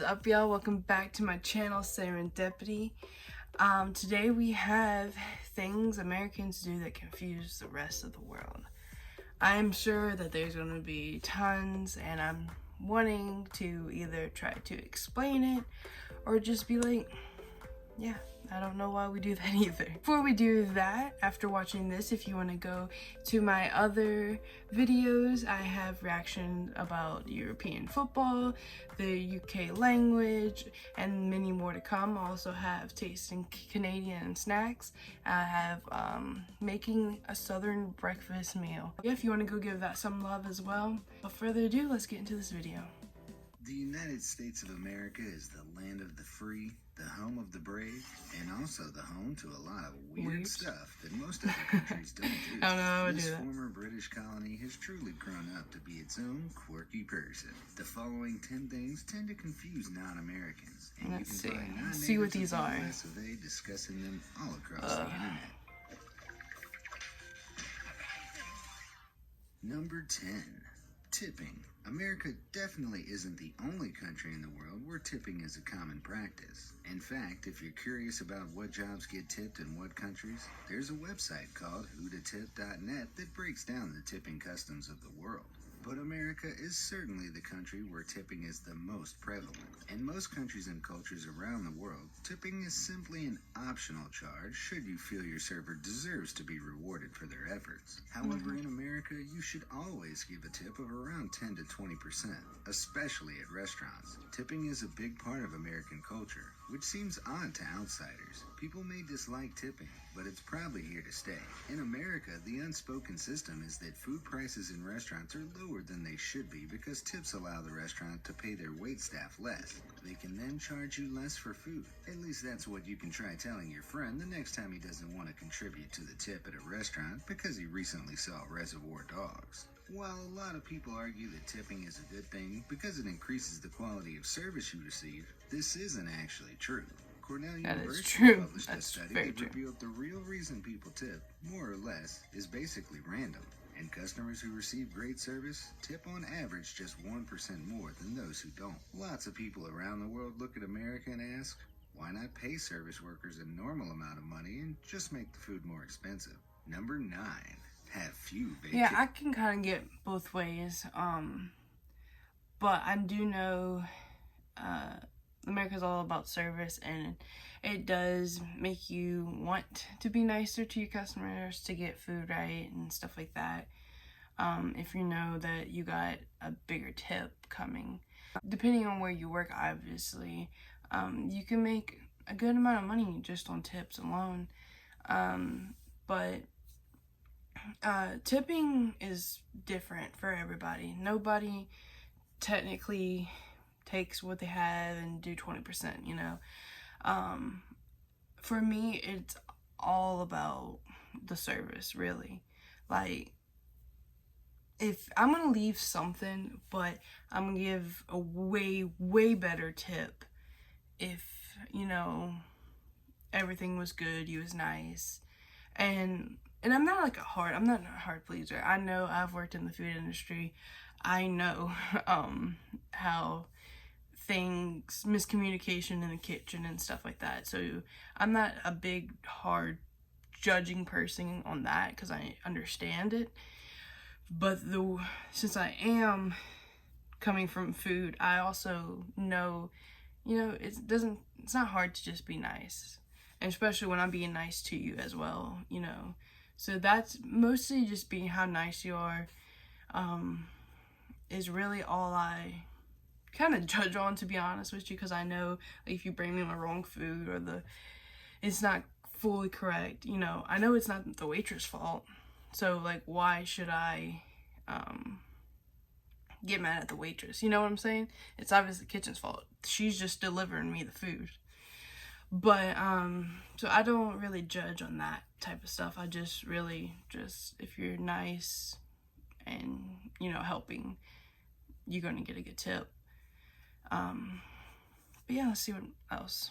up, y'all? Welcome back to my channel, Serendipity. Today we have things Americans do that confuse the rest of the world. I'm sure that there's going to be tons, and I'm wanting to either try to explain it or just be like, yeah, I don't know why we do that either. Before we do that, after watching this, if you want to go to my other videos, I have reactions about European football, the UK language, and many more to come. I also have tasting Canadian snacks. I have making a southern breakfast meal. If you want to go give that some love as well. Without further ado, let's get into this video. The United States of America is the land of the free, the home of the brave, and also the home to a lot of weird stuff that most other countries don't do. I don't know how I would This do that. former British colony has truly grown up to be its own quirky person. The following 10 things tend to confuse non-Americans, and Let's you see. can find See what non-natives these of the are. US of A discussing them all across the internet. Number 10. Tipping. America definitely isn't the only country in the world where tipping is a common practice. In fact, if you're curious about what jobs get tipped in what countries, there's a website called whototip.net that breaks down the tipping customs of the world. But America is certainly the country where tipping is the most prevalent. In most countries and cultures around the world, tipping is simply an optional charge should you feel your server deserves to be rewarded for their efforts. However, in America, you should always give a tip of around 10 to 20%, especially at restaurants. Tipping is a big part of American culture, which seems odd to outsiders. People may dislike tipping, but it's probably here to stay. In America, the unspoken system is that food prices in restaurants are lower than they should be because tips allow the restaurant to pay their waitstaff less. They can then charge you less for food. At least that's what you can try telling your friend the next time he doesn't want to contribute to the tip at a restaurant because he recently saw Reservoir Dogs. While a lot of people argue that tipping is a good thing because it increases the quality of service you receive, this isn't actually true. Cornell University published a study that revealed the real reason people tip, more or less, is basically random. And customers who receive great service tip on average just 1% more than those who don't. Lots of people around the world look at America and ask, why not pay service workers a normal amount of money and just make the food more expensive? Number 9. Have few vacations. Yeah, I can kind of get both ways. But I do know America's all about service, and it does make you want to be nicer to your customers, to get food right and stuff like that. If you know that you got a bigger tip coming. Depending on where you work, obviously, you can make a good amount of money just on tips alone. But tipping is different for everybody. Nobody technically takes what they have and do 20%, you know. For me, it's all about the service, really. Like, if I'm gonna leave something, but I'm gonna give a way better tip if, you know, everything was good, you was nice, and I'm not like I'm not a hard pleaser. I know, I've worked in the food industry. I know how things, miscommunication in the kitchen and stuff like that. So I'm not a big, hard judging person on that because I understand it. But since I am coming from food, I also know, you know, it's not hard to just be nice. And especially when I'm being nice to you as well, you know. So that's mostly just being how nice you are, is really all I kind of judge on, to be honest with you, because I know, like, if you bring me my wrong food or it's not fully correct, you know, I know it's not the waitress' fault. So, like, why should I get mad at the waitress? You know what I'm saying? It's obviously the kitchen's fault. She's just delivering me the food. But, so I don't really judge on that type of stuff. I just really if you're nice and, you know, helping, you're going to get a good tip. But yeah, let's see what else.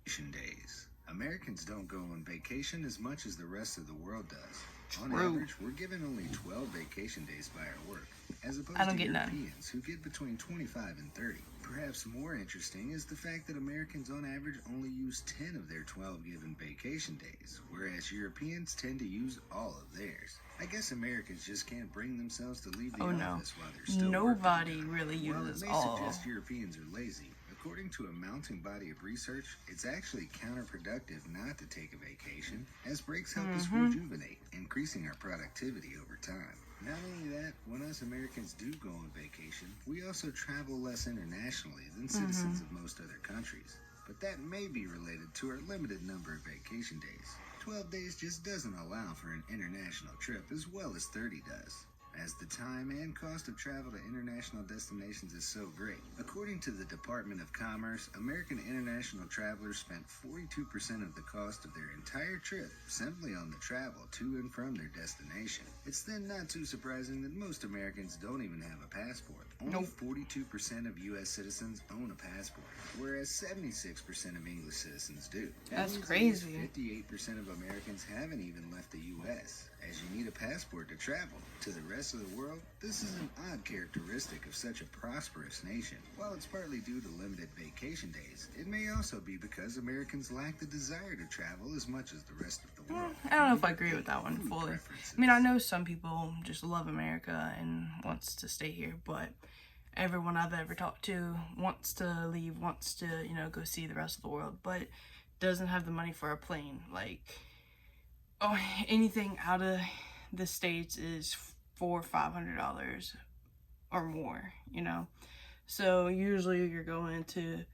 Days. Americans don't go on vacation as much as the rest of the world does. On True. average, we're given only 12 vacation days by our work, as opposed I don't to get none. Europeans who get between 25 and 30. Perhaps more interesting is the fact that Americans on average only use 10 of their 12 given vacation days, whereas Europeans tend to use all of theirs. I guess Americans just can't bring themselves to leave the Oh no. office while they're still Nobody working. really While it uses may all. suggest Europeans are lazy, according to a mounting body of research, it's actually counterproductive not to take a vacation, as breaks help us rejuvenate, increasing our productivity over time. Not only that, when us Americans do go on vacation, we also travel less internationally than citizens of most other countries. But that may be related to our limited number of vacation days. 12 days just doesn't allow for an international trip as well as 30 does, as the time and cost of travel to international destinations is so great. According to the Department of Commerce, American international travelers spent 42% of the cost of their entire trip simply on the travel to and from their destination. It's then not too surprising that most Americans don't even have a passport. Only Nope. 42% of U.S. citizens own a passport, whereas 76% of English citizens do. That That's means crazy. 58% of Americans haven't even left the U.S., as you need a passport to travel. To the rest of the world, this is an odd characteristic of such a prosperous nation. While it's partly due to limited vacation days, it may also be because Americans lack the desire to travel as much as the rest of the world. I don't know if I agree with that one Food fully. preferences. I mean, I know some people just love America and wants to stay here, but everyone I've ever talked to wants to leave, wants to, go see the rest of the world, but doesn't have the money for a plane. Like, oh, anything out of the States is $400-$500 or more, So usually you're going to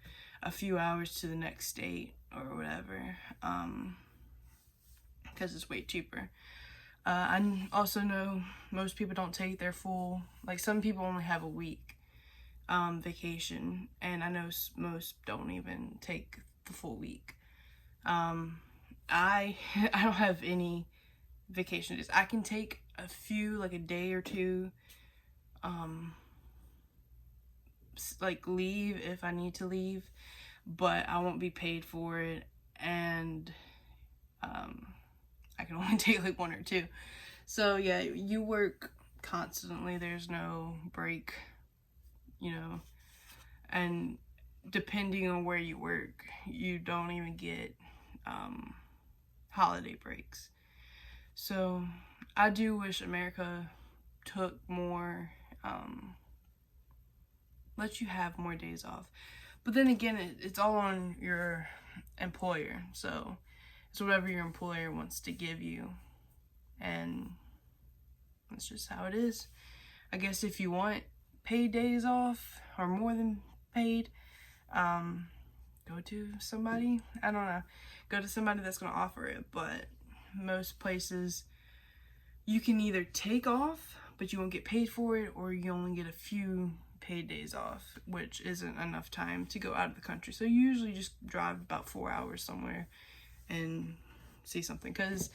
a few hours to the next state or whatever, because it's way cheaper. I also know most people don't take their full, like some people only have a week vacation, and I know most don't even take the full week. I don't have any vacation days. I can take a few, like a day or two, like leave if I need to leave, but I won't be paid for it, and I can only take like one or two. So yeah, you work constantly. There's no break, and depending on where you work, you don't even get holiday breaks. So I do wish America took more, let you have more days off. But then again, it's all on your employer. So it's whatever your employer wants to give you. And that's just how it is. I guess if you want paid days off or more than paid, go to somebody, I don't know, go to somebody that's going to offer it. But most places, you can either take off, but you won't get paid for it, or you only get a few paid days off, which isn't enough time to go out of the country. So you usually just drive about 4 hours somewhere and see something, because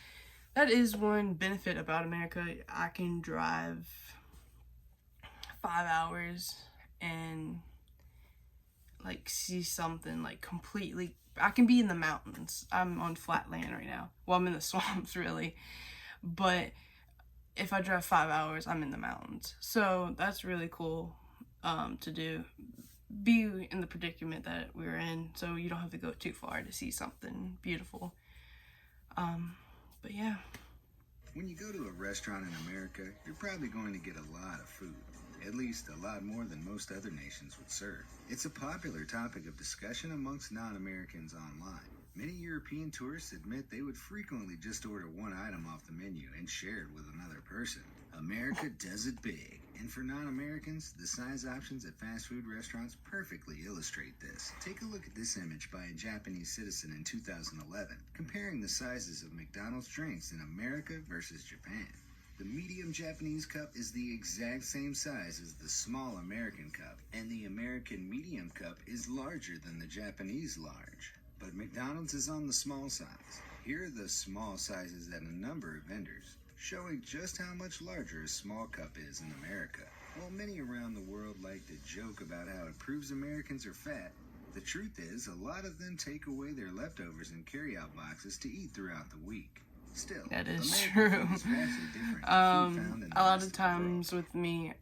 that is one benefit about America. I can drive 5 hours and like see something like completely. I can be in the mountains. I'm on flat land right now. Well, I'm in the swamps really, but if I drive 5 hours, I'm in the mountains. So that's really cool to do. Be in the predicament that we're in, so you don't have to go too far to see something beautiful. But yeah. When you go to a restaurant in America, you're probably going to get a lot of food. At least a lot more than most other nations would serve. It's a popular topic of discussion amongst non-Americans online. Many European tourists admit they would frequently just order one item off the menu and share it with another person. America does it big. And for non-Americans, the size options at fast food restaurants perfectly illustrate this. Take a look at this image by a Japanese citizen in 2011, comparing the sizes of McDonald's drinks in America versus Japan. The medium Japanese cup is the exact same size as the small American cup, and the American medium cup is larger than the Japanese large. But McDonald's is on the small size. Here are the small sizes at a number of vendors, showing just how much larger a small cup is in America. While many around the world like to joke about how it proves Americans are fat, The truth is, a lot of them take away their leftovers in carry-out boxes to eat throughout the week. Still, That is American true. food is vastly different than food found in the A lot rest of of the times world. with me,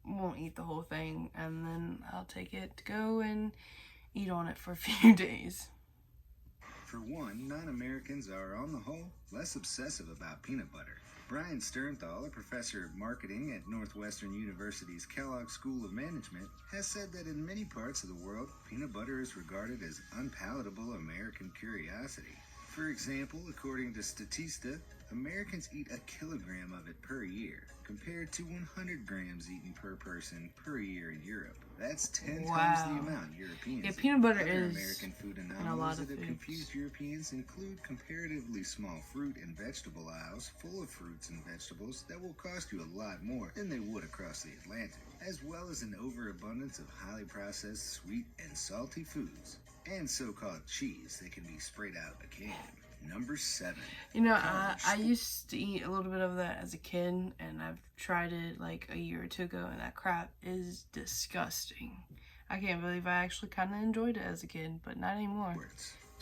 won't eat the whole thing, and then I'll take it to go and eat on it for a few days. For one, non-Americans are, on the whole, less obsessive about peanut butter. Brian Sternthal, a professor of marketing at Northwestern University's Kellogg School of Management, has said that in many parts of the world, peanut butter is regarded as unpalatable American curiosity. For example, according to Statista, Americans eat a kilogram of it per year, compared to 100 grams eaten per person per year in Europe. That's 10 times the amount Europeans Yeah, eat. peanut butter Other is American food in a anomalies lot that of have foods. confused Europeans include comparatively small fruit and vegetable aisles full of fruits and vegetables that will cost you a lot more than they would across the Atlantic, as well as an overabundance of highly processed sweet and salty foods, and so-called cheese that can be sprayed out of a can. Number 7. You know, I used to eat a little bit of that as a kid, and I've tried it like a year or two ago, and that crap is disgusting. I can't believe I actually kind of enjoyed it as a kid, but not anymore.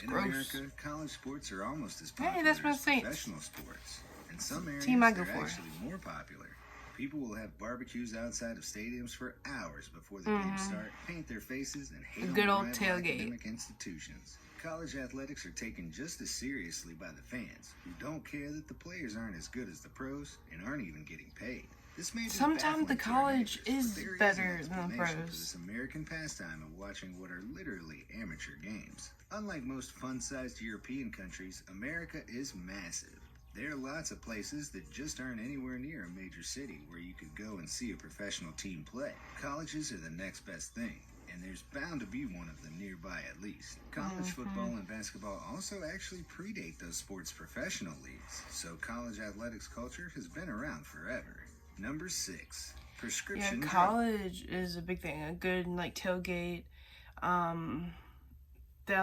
In gross. America, college sports are almost as Hey, popular that's my as Saints. professional sports. In some areas, Team I go they're for. actually more popular. People will have barbecues outside of stadiums for hours before the games start, paint their faces, and hate on Good old rival tailgate. academic institutions. College athletics are taken just as seriously by the fans, who don't care that the players aren't as good as the pros and aren't even getting paid. This may be Sometimes the baffling to our college neighbors, is but there better an than the explanation for pros. this American pastime of watching what are literally amateur games. Unlike most fun-sized European countries, America is massive. There are lots of places that just aren't anywhere near a major city where you could go and see a professional team play. Colleges are the next best thing, and there's bound to be one of them nearby at least. College football and basketball also actually predate those sports' professional leagues, so college athletics culture has been around forever. Number 6. Yeah, Prescription drugs. college is a big thing. A good like tailgate. Down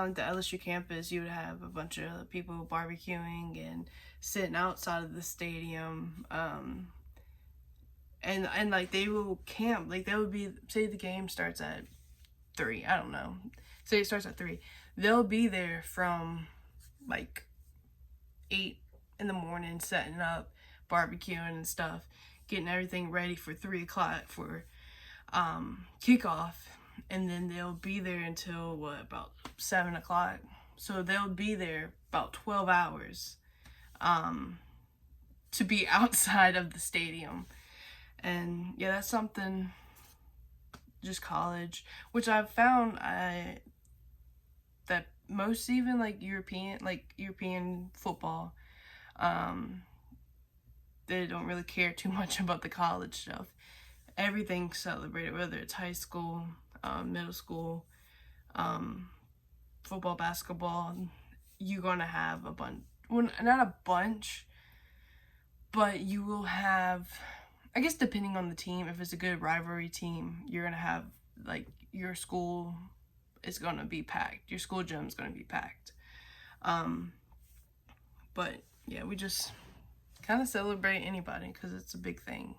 at the LSU campus, you would have a bunch of people barbecuing and sitting outside of the stadium. And like they will camp. Like they would be, say the game starts at 3. I don't know. Say it starts at 3. They'll be there from like 8 in the morning, setting up, barbecuing and stuff, getting everything ready for 3 o'clock for kickoff, and then they'll be there until about 7 o'clock. So they'll be there about 12 hours to be outside of the stadium. And yeah, that's something, just college, which I've found that most, even like European football, they don't really care too much about the college stuff. Everything's celebrated, whether it's high school, middle school, football, basketball. You're gonna have a bunch, well, not a bunch, but you will have, I guess depending on the team, if it's a good rivalry team, you're gonna have, like, your school is gonna be packed. Your school gym is gonna be packed. But yeah, we just kind of celebrate anybody because it's a big thing.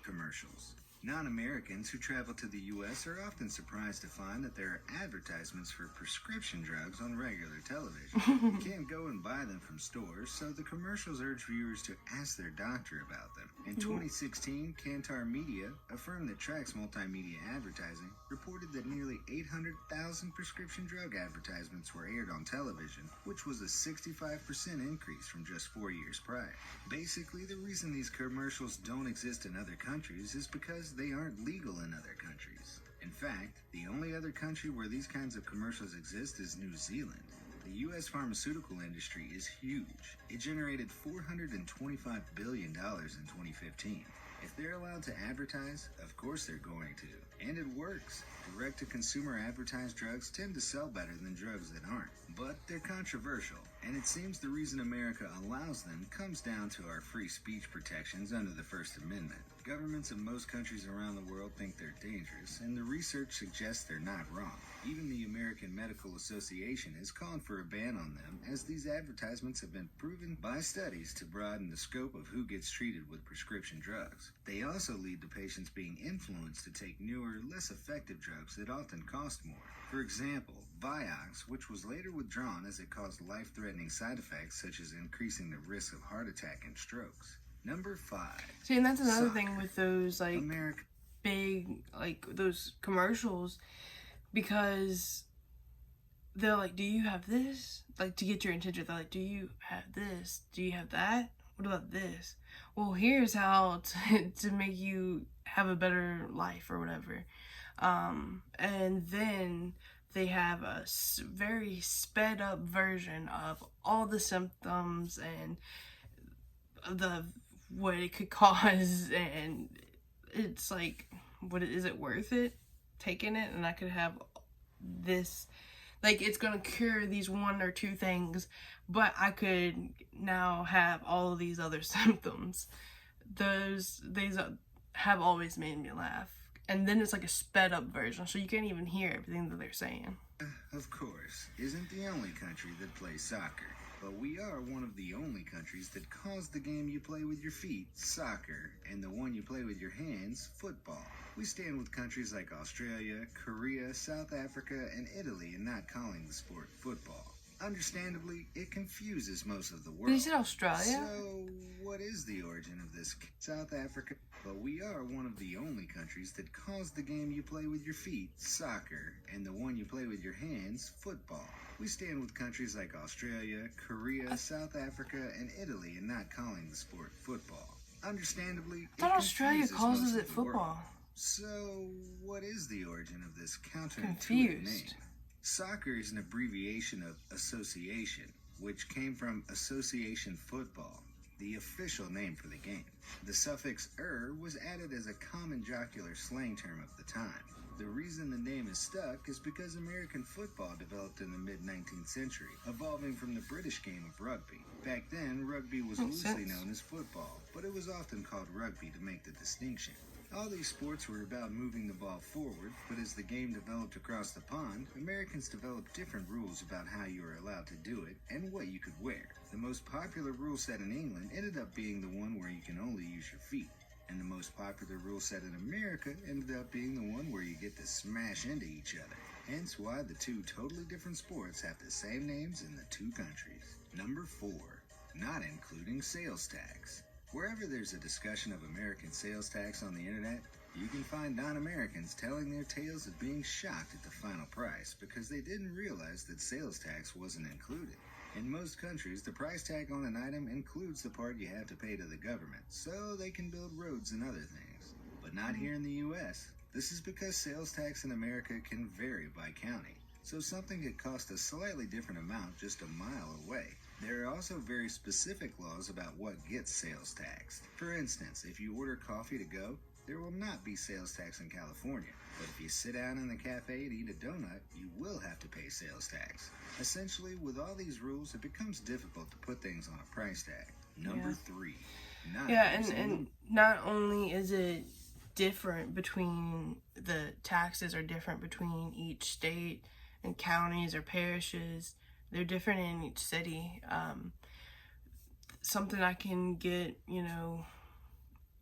Commercials. Non-Americans who travel to the U.S. are often surprised to find that there are advertisements for prescription drugs on regular television. You can't go and buy them from stores, so the commercials urge viewers to ask their doctor about them. In 2016, Kantar Media, a firm that tracks multimedia advertising, reported that nearly 800,000 prescription drug advertisements were aired on television, which was a 65% increase from just 4 years prior. Basically, the reason these commercials don't exist in other countries is because they aren't legal in other countries. In fact, the only other country where these kinds of commercials exist is New Zealand. The U.S. pharmaceutical industry is huge. It generated $425 billion in 2015. If they're allowed to advertise, of course they're going to. And it works. Direct-to-consumer advertised drugs tend to sell better than drugs that aren't. But they're controversial, And it seems the reason America allows them comes down to our free speech protections under the First Amendment. Governments in most countries around the world think they're dangerous, and the research suggests they're not wrong. Even the American Medical Association has called for a ban on them, as these advertisements have been proven by studies to broaden the scope of who gets treated with prescription drugs. They also lead to patients being influenced to take newer, less effective drugs that often cost more. For example, Vioxx, which was later withdrawn as it caused life-threatening side effects such as increasing the risk of heart attack and strokes. Number 5. See, and that's another Soccer. thing with those, like, America. big, like, those commercials, because they're like, do you have this? Like, to get your attention, they're like, do you have this? Do you have that? What about this? Well, here's how to make you have a better life or whatever. And then they have a very sped up version of all the symptoms and what it could cause, and it's like, is it worth it taking it? And I could have this, like, it's gonna cure these 1 or 2 things, but I could now have all of these other symptoms. These have always made me laugh. And then it's like a sped up version, so you can't even hear everything that they're saying. Of course, isn't the only country that plays soccer. But we are one of the only countries that calls the game you play with your feet soccer, and the one you play with your hands football. We stand with countries like Australia, Korea, South Africa, and Italy in not calling the sport football. Understandably, it confuses most of the world. Did you say Australia? So, what is the origin of this? South Africa. But we are one of the only countries that calls the game you play with your feet soccer, and the one you play with your hands football. We stand with countries like Australia, Korea, South Africa, and Italy in not calling the sport football. Understandably, I thought Australia calls it football. So, what is the origin of this counterintuitive Confused. name? Soccer is an abbreviation of association, which came from association football, the official name for the game. The suffix was added as a common jocular slang term of the time. The reason the name is stuck is because American football developed in the mid-19th century, evolving from the British game of rugby. Back then, rugby was loosely known as football, but it was often called rugby to make the distinction. All these sports were about moving the ball forward, but as the game developed across the pond, Americans developed different rules about how you were allowed to do it and what you could wear. The most popular rule set in England ended up being the one where you can only use your feet. And the most popular rule set in America ended up being the one where you get to smash into each other. Hence why the 2 totally different sports have the same names in the 2 countries. Number 4. Not including sales tax. Wherever there's a discussion of American sales tax on the internet, you can find non-Americans telling their tales of being shocked at the final price because they didn't realize that sales tax wasn't included. In most countries, the price tag on an item includes the part you have to pay to the government, so they can build roads and other things. But not here in the U.S. This is because sales tax in America can vary by county, so something could cost a slightly different amount just a mile away. There are also very specific laws about what gets sales taxed. For instance, if you order coffee to go, there will not be sales tax in California. But if you sit down in the cafe to eat a donut, you will have to pay sales tax. Essentially, with all these rules, it becomes difficult to put things on a price tag. Number 3. And not only is it different between, the taxes are different between each state and counties or parishes, they're different in each city. Something I can get,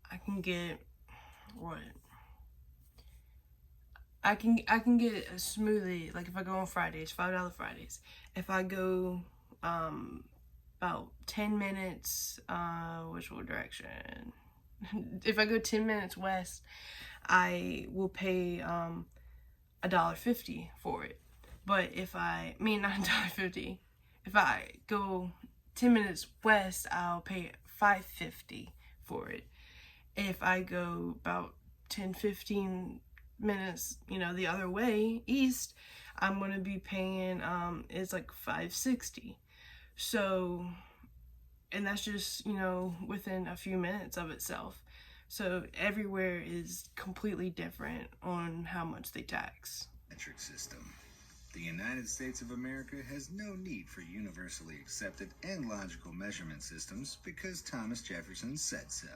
I can get a smoothie, like if I go on Fridays, $5 Fridays. If I go about 10 minutes, which direction? If I go 10 minutes west, I will pay $1.50 for it. But not $1.50. If I go 10 minutes west, I'll pay $5.50 for it. If I go about 10-15 minutes, the other way, east, I'm going to be paying, it's like $5.60. So, and that's just, within a few minutes of itself. So everywhere is completely different on how much they tax. Metric system. The United States of America has no need for universally accepted and logical measurement systems because Thomas Jefferson said so.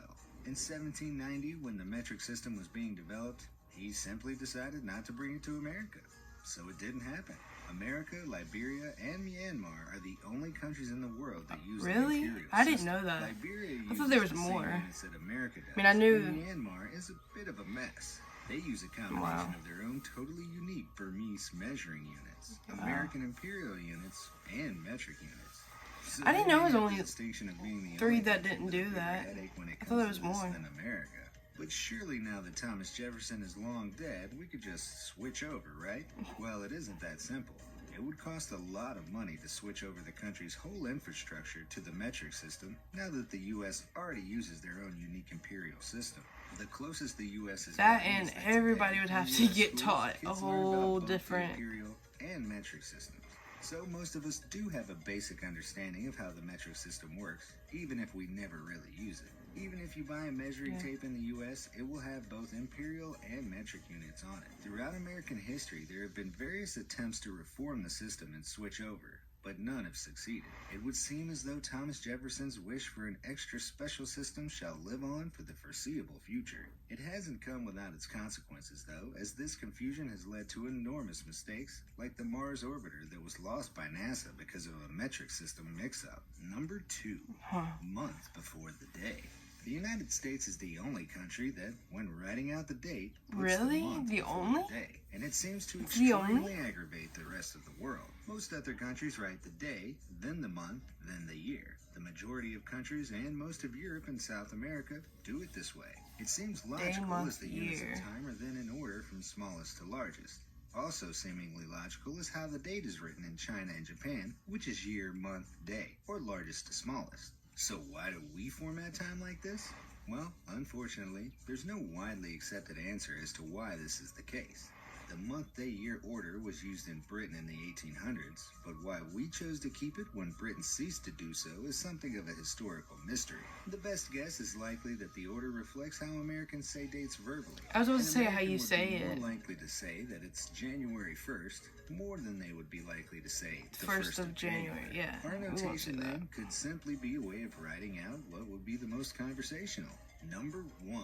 In 1790, when the metric system was being developed, he simply decided not to bring it to America. So it didn't happen. America, Liberia, and Myanmar are the only countries in the world that use Really? the imperial I didn't system. know that. Liberia I thought there was uses the same more. units that America does. I mean, I knew- but Myanmar is a bit of a mess. They use a combination Wow. of their own totally unique Burmese measuring units, Wow. American imperial units, and metric units. So I didn't know it was they have only the distinction of being the 3 only that country didn't with a do bigger that. headache when it I thought comes there was to this more. than America. But surely now that Thomas Jefferson is long dead, we could just switch over, right? Well, it isn't that simple. It would cost a lot of money to switch over the country's whole infrastructure to the metric system now that the U.S. already uses their own unique imperial system. The closest the U.S. has That gotten and is that everybody today, would have in to US get schools, taught a kids learn about whole both the different- imperial and metric systems. So most of us do have a basic understanding of how the metric system works, even if we never really use it. Even if you buy a measuring tape in the U.S., it will have both imperial and metric units on it. Throughout American history, there have been various attempts to reform the system and switch over, but none have succeeded. It would seem as though Thomas Jefferson's wish for an extra special system shall live on for the foreseeable future. It hasn't come without its consequences, though, as this confusion has led to enormous mistakes, like the Mars orbiter that was lost by NASA because of a metric system mix-up. Number 2, month before the day. The United States is the only country that, when writing out the date, puts Really? the month The before only? the day, and it seems to The only? extremely aggravate the rest of the world. Most other countries write the day, then the month, then the year. The majority of countries and most of Europe and South America do it this way. It seems logical month, as the units year. of time are then in order from smallest to largest. Also seemingly logical is how the date is written in China and Japan, which is year, month, day, or largest to smallest. So why do we format time like this? Well, unfortunately, there's no widely accepted answer as to why this is the case. The month-day-year order was used in Britain in the 1800s, but why we chose to keep it when Britain ceased to do so is something of a historical mystery. The best guess is likely that the order reflects how Americans say dates verbally. I was about to An say how American you would say be it. more likely to say that it's January 1st more than they would be likely to say the 1st of January, yeah. Our We won't say notation that. then could simply be a way of writing out what would be the most conversational. Number 1.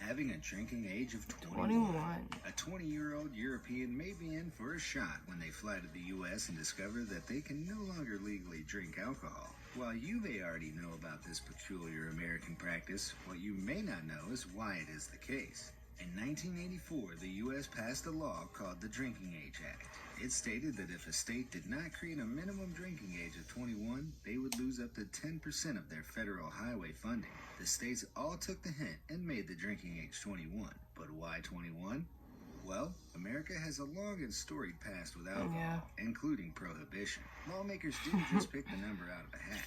Having a drinking age of 21. 21. A 20-year-old European may be in for a shot when they fly to the U.S. and discover that they can no longer legally drink alcohol. While you may already know about this peculiar American practice, what you may not know is why it is the case. In 1984, the U.S. passed a law called the Drinking Age Act. It stated that if a state did not create a minimum drinking age of 21, they would lose up to 10% of their federal highway funding. The states all took the hint and made the drinking age 21. But why 21? Well, America has a long and storied past with alcohol, Yeah. including prohibition. Lawmakers didn't just pick the number out of a hat.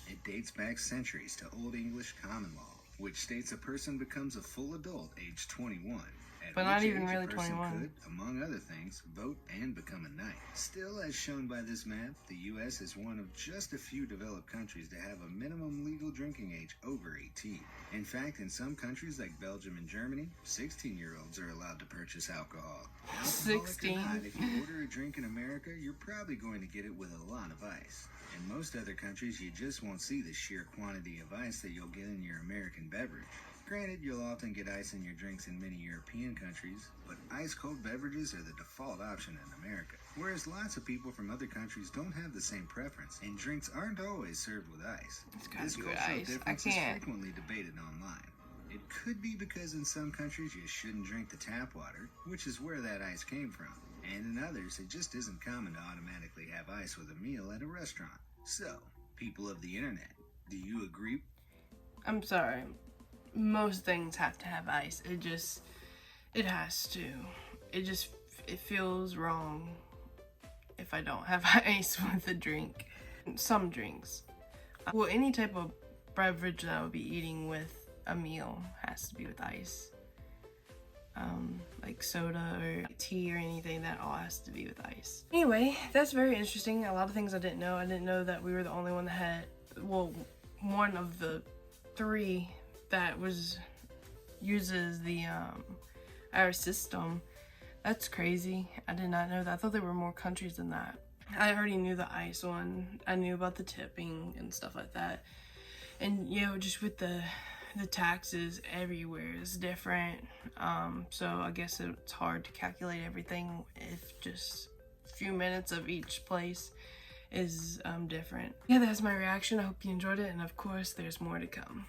It dates back centuries to Old English common law, which states a person becomes a full adult aged 21. At But not which even age a really person 21. could, among other things, vote and become a knight. Still, as shown by this map, the U.S. is one of just a few developed countries to have a minimum legal drinking age over 18. In fact, in some countries like Belgium and Germany, 16-year-olds are allowed to purchase alcohol. Alcoholic or 16? not, if you order a drink in America, you're probably going to get it with a lot of ice. In most other countries, you just won't see the sheer quantity of ice that you'll get in your American beverage. Granted, you'll often get ice in your drinks in many European countries, but ice-cold beverages are the default option in America. Whereas lots of people from other countries don't have the same preference, and drinks aren't always served with ice. It's gotta This be with cultural ice. I difference is can't. frequently debated online. It could be because in some countries you shouldn't drink the tap water, which is where that ice came from. And in others, it just isn't common to automatically have ice with a meal at a restaurant. So, people of the internet, do you agree? I'm sorry. Most things have to have ice. It has to. It feels wrong if I don't have ice with a drink. Some drinks. Well, any type of beverage that I would be eating with a meal has to be with ice. Like soda or tea or anything, that all has to be with ice. Anyway, that's very interesting. A lot of things I didn't know. I didn't know that we were the only one that had, well, one of the 3 that uses the our system. That's crazy. I did not know that. I thought there were more countries than that. I already knew the ICE one. I knew about the tipping and stuff like that. And just with the taxes everywhere is different. So I guess it's hard to calculate everything if just a few minutes of each place is different. Yeah, that's my reaction. I hope you enjoyed it, and of course there's more to come.